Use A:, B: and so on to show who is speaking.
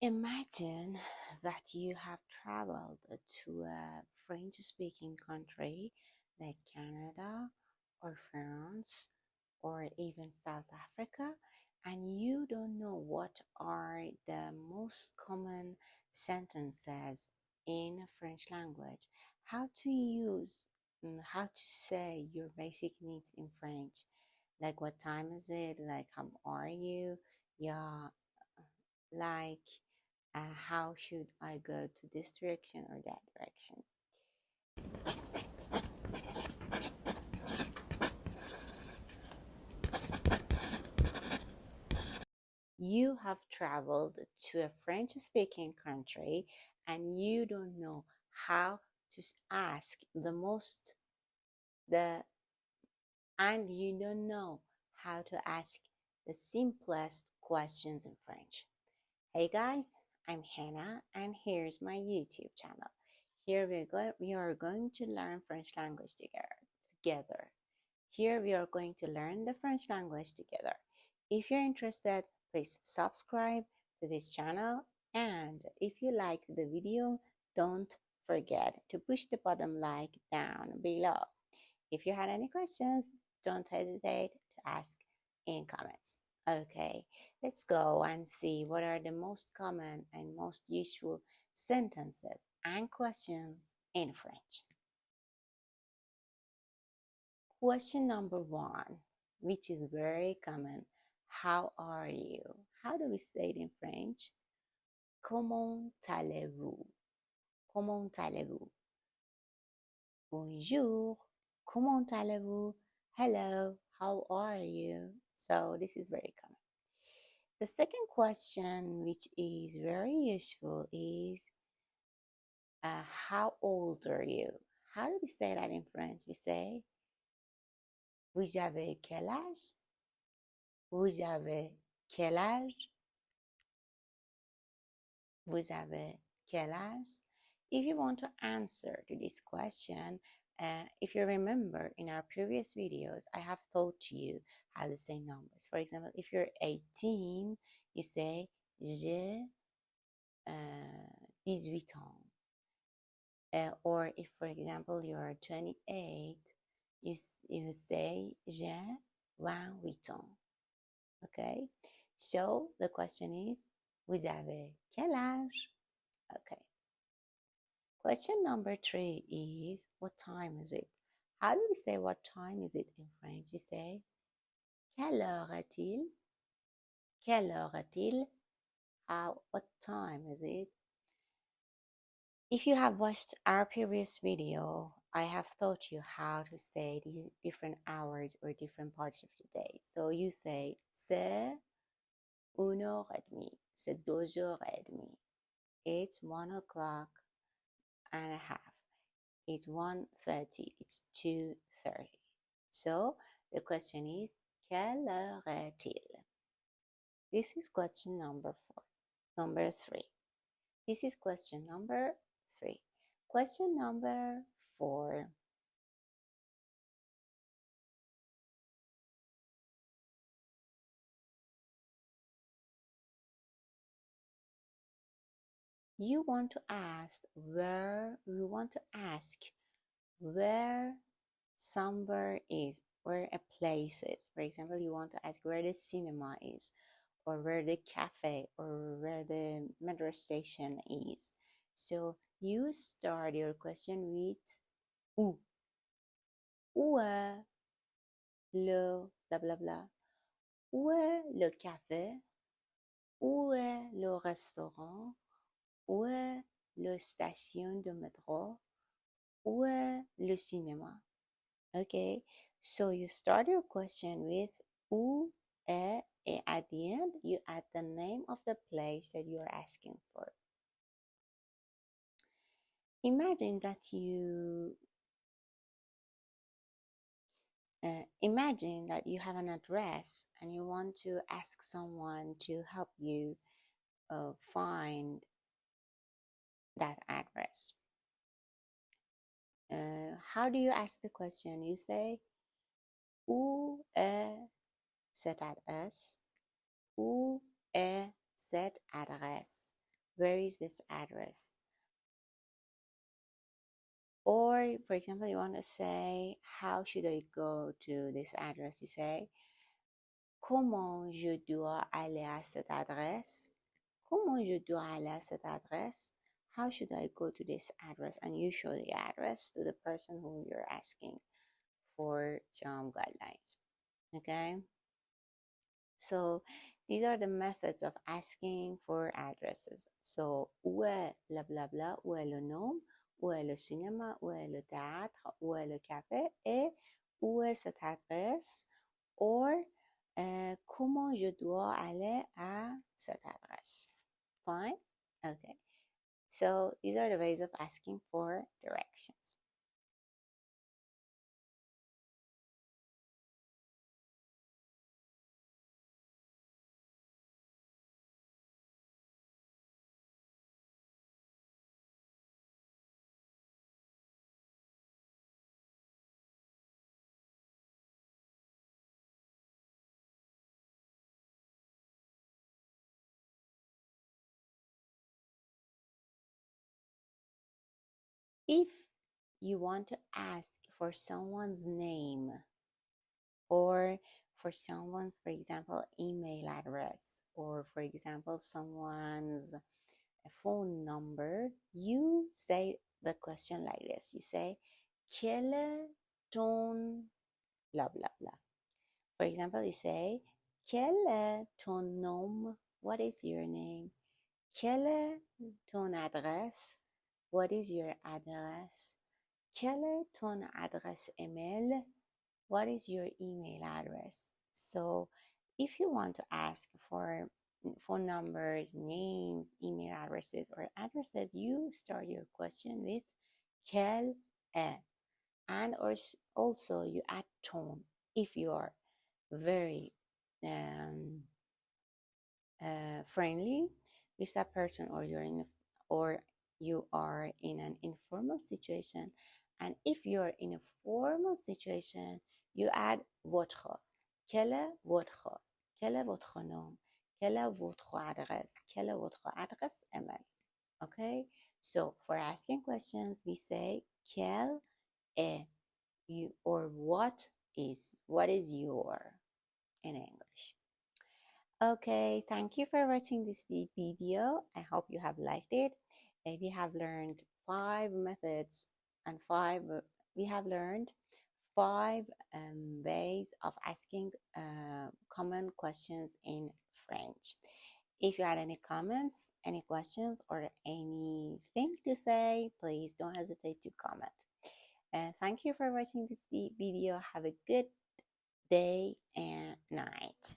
A: Imagine that you have traveled to a French speaking country like Canada or France or even South Africa, and you don't know what are the most common sentences in French language, how to use, how to say your basic needs in French, like what time is it, like how are you, yeah, like how should I go to this direction or that direction. You have traveled to a French speaking country and you don't know how to ask the most the and you don't know how to ask the simplest questions in French. Hey guys, I'm Hannah and here's my YouTube channel. Here we are going to learn French language together. Here we are going to learn the French language together. If you're interested, please subscribe to this channel, and if you liked the video, don't forget to push the button like down below. If you had any questions, don't hesitate to ask in comments. Okay, let's go and see what are the most common and most useful sentences and questions in French. Question number one, which is very common. How are you? How do we say it in French? Comment allez-vous? Comment allez-vous? Bonjour. Comment allez-vous? Hello. How are you? So this is very common. The second question, which is very useful, is how old are you? How do we say that in French? We say, vous avez quel âge? Vous avez quel âge? Vous avez quel âge? If you want to answer to this question, if you remember in our previous videos, I have taught you how to say numbers. For example, if you're 18, you say j'ai 18 ans. Or if, for example, you're 28, you say j'ai 28 ans. Okay, so the question is, vous avez quel âge? Okay. Question number 3 is, what time is it? How do we say what time is it in French? We say, quelle heure est-il? Quelle heure est-il? What time is it? If you have watched our previous video, I have taught you how to say the different hours or different parts of the day. So you say, c'est 1h30, c'est 2h30. It's 1 o'clock and a half. It's 1:30. It's 2:30. So the question is, quelle heure est-il? This is question number 3. This is question number 3. Question number 4. We want to ask where somewhere is, where a place is. For example, you want to ask where the cinema is, or where the cafe or where the metro station is. So you start your question with où. Où est le bla bla bla? Où est le café? Où est le restaurant? Où est la station de métro? Où est le cinéma? Okay, so you start your question with où est, and at the end you add the name of the place that you are asking for. Imagine that you have an address and you want to ask someone to help you find that address. How do you ask the question? You say, où est cette adresse? Où est cette adresse? where is this address? Or, for example, you want to say, how should I go to this address? You say, comment je dois aller à cette adresse? Comment je dois aller à cette adresse? How should I go to this address? And you show the address to the person who you're asking for some guidelines. Okay? So these are the methods of asking for addresses. So, où est bla bla bla, où est le nom, où est le cinéma, où est le théâtre, où est le café et où est cette adresse? Or, comment je dois aller à cette adresse? Fine? Okay. So these are the ways of asking for directions. If you want to ask for someone's name or for someone's, for example, email address, or for example, someone's phone number, you say the question like this. You say, quel est ton blah blah blah. For example, you say, quel est ton nom? What is your name? Quelle est ton adresse? What is your address? Quelle est ton adresse email? What is your email address? So if you want to ask for phone numbers, names, email addresses, or addresses, you start your question with quelle est. And also you add tone if you are very friendly with that person, or you are in an informal situation. And if you're in a formal situation, you add votre. Quel est votre? Quel est votre nom? Quelle est votre adresse? Quelle est votre adresse email? Okay, so for asking questions, we say quel est you, or what is your in English. Okay, thank you for watching this video. I hope you have liked it. We have learned five methods and we have learned five ways of asking common questions in French. If you had any comments, any questions, or anything to say, please don't hesitate to comment. Thank you for watching this video. Have a good day and night.